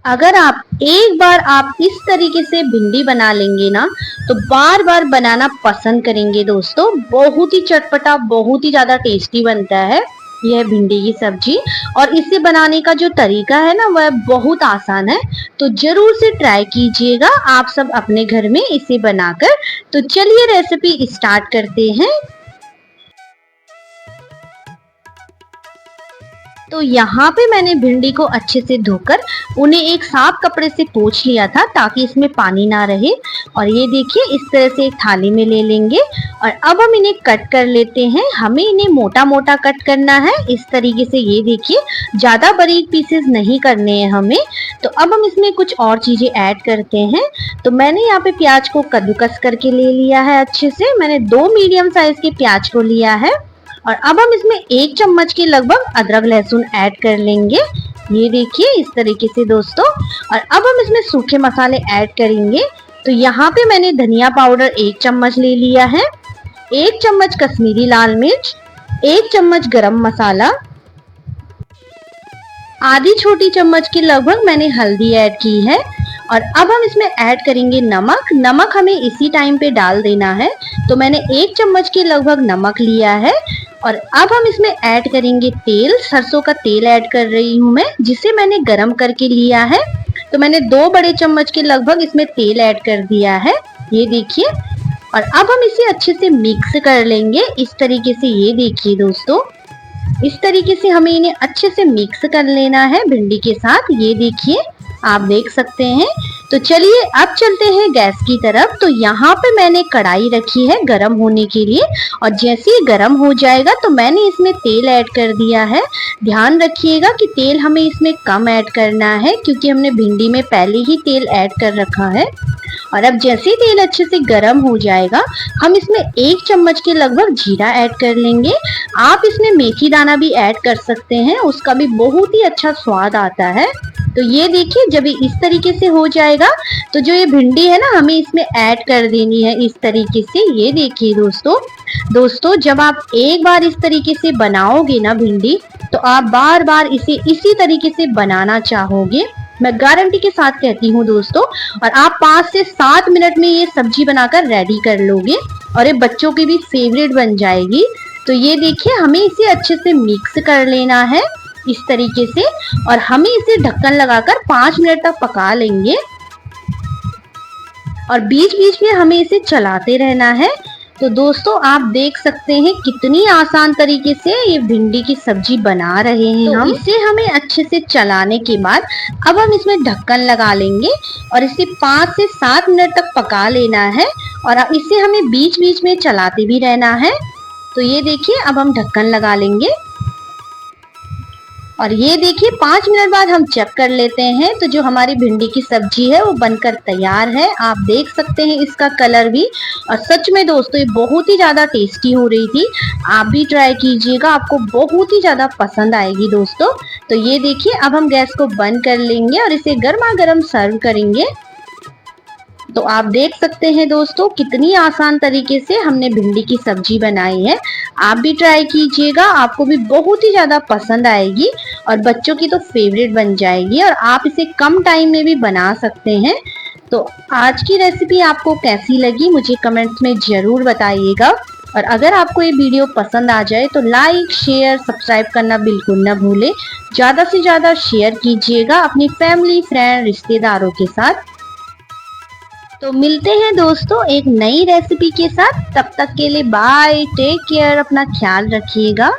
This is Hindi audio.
अगर आप एक बार आप इस तरीके से भिंडी बना लेंगे ना तो बार बार बनाना पसंद करेंगे दोस्तों। बहुत ही चटपटा, बहुत ही ज्यादा टेस्टी बनता है यह भिंडी की सब्जी। और इसे बनाने का जो तरीका है ना वह बहुत आसान है, तो जरूर से ट्राई कीजिएगा आप सब अपने घर में इसे बनाकर। तो चलिए रेसिपी स्टार्ट करते हैं। तो यहाँ पे मैंने भिंडी को अच्छे से धोकर उन्हें एक साफ कपड़े से पोंछ लिया था ताकि इसमें पानी ना रहे। और ये देखिए इस तरह से एक थाली में ले लेंगे और अब हम इन्हें कट कर लेते हैं। हमें इन्हें मोटा मोटा कट करना है इस तरीके से। ये देखिए ज्यादा बारीक पीसेस नहीं करने हैं हमें। तो अब हम इसमें कुछ और चीजें ऐड करते हैं। तो मैंने यहाँ पे प्याज को कद्दूकस करके ले लिया है अच्छे से। मैंने 2 मीडियम साइज के प्याज को लिया है और अब हम इसमें 1 चम्मच के लगभग अदरक लहसुन ऐड कर लेंगे। ये देखिए इस तरीके से दोस्तों। और अब हम इसमें सूखे मसाले ऐड करेंगे। तो यहाँ पे मैंने धनिया पाउडर 1 चम्मच ले लिया है, 1 चम्मच कश्मीरी लाल मिर्च, 1 चम्मच गरम मसाला, आधी छोटी चम्मच के लगभग मैंने हल्दी ऐड की है। और अब हम इसमें ऐड करेंगे नमक। नमक हमें इसी टाइम पे डाल देना है। तो मैंने 1 चम्मच के लगभग नमक लिया है। और अब हम इसमें ऐड करेंगे तेल। सरसों का तेल ऐड कर रही हूँ मैं, जिसे मैंने गरम करके लिया है। तो मैंने 2 बड़े चम्मच के लगभग इसमें तेल ऐड कर दिया है। ये देखिए। और अब हम इसे अच्छे से मिक्स कर लेंगे इस तरीके से। ये देखिए दोस्तों इस तरीके से हमें इन्हें अच्छे से मिक्स कर लेना है भिंडी के साथ। ये देखिए आप देख सकते हैं। तो चलिए अब चलते हैं गैस की तरफ। तो यहाँ पे मैंने कढ़ाई रखी है गरम होने के लिए और जैसे ही गरम हो जाएगा तो मैंने इसमें तेल ऐड कर दिया है। ध्यान रखिएगा कि तेल हमें इसमें कम ऐड करना है क्योंकि हमने भिंडी में पहले ही तेल ऐड कर रखा है। और अब जैसे ही तेल अच्छे से गरम हो जाएगा हम इसमें 1 चम्मच के लगभग जीरा ऐड कर लेंगे। आप इसमें मेथी दाना भी ऐड कर सकते हैं, उसका भी बहुत ही अच्छा स्वाद आता है। तो ये देखिए जब ये इस तरीके से हो जाएगा तो जो ये भिंडी है ना हमें इसमें ऐड कर देनी है इस तरीके से। ये देखिए दोस्तों जब आप एक बार इस तरीके से बनाओगे ना भिंडी तो आप बार बार इसे इसी तरीके से बनाना चाहोगे। मैं गारंटी के साथ कहती हूँ दोस्तों। और आप 5 से 7 मिनट में ये सब्जी बनाकर रेडी कर लोगे और ये बच्चों की भी फेवरेट बन जाएगी। तो ये देखिए हमें इसे अच्छे से मिक्स कर लेना है इस तरीके से और हमें इसे ढक्कन लगाकर 5 मिनट तक पका लेंगे। और बीच बीच में हमें इसे चलाते रहना है। तो दोस्तों आप देख सकते हैं कितनी आसान तरीके से ये भिंडी की सब्जी बना रहे हैं हम। इसे हमें अच्छे से चलाने के बाद अब हम इसमें ढक्कन लगा लेंगे और इसे 5 से 7 मिनट तक पका लेना है। और इसे हमें बीच बीच में चलाते भी रहना है। तो ये देखिए अब हम ढक्कन लगा लेंगे और ये देखिए 5 मिनट बाद हम चेक कर लेते हैं। तो जो हमारी भिंडी की सब्जी है वो बनकर तैयार है। आप देख सकते हैं इसका कलर भी। और सच में दोस्तों ये बहुत ही ज्यादा टेस्टी हो रही थी। आप भी ट्राई कीजिएगा, आपको बहुत ही ज्यादा पसंद आएगी दोस्तों। तो ये देखिए अब हम गैस को बंद कर लेंगे और इसे गर्मा गर्म सर्व करेंगे। तो आप देख सकते हैं दोस्तों कितनी आसान तरीके से हमने भिंडी की सब्जी बनाई है। आप भी ट्राई कीजिएगा, आपको भी बहुत ही ज्यादा पसंद आएगी और बच्चों की तो फेवरेट बन जाएगी। और आप इसे कम टाइम में भी बना सकते हैं। तो आज की रेसिपी आपको कैसी लगी मुझे कमेंट्स में जरूर बताइएगा। और अगर आपको ये वीडियो पसंद आ जाए तो लाइक शेयर सब्सक्राइब करना बिल्कुल ना भूलें। ज्यादा से ज्यादा शेयर कीजिएगा अपनी फैमिली फ्रेंड रिश्तेदारों के साथ। तो मिलते हैं दोस्तों एक नई रेसिपी के साथ। तब तक के लिए बाय, टेक केयर, अपना ख्याल रखिएगा।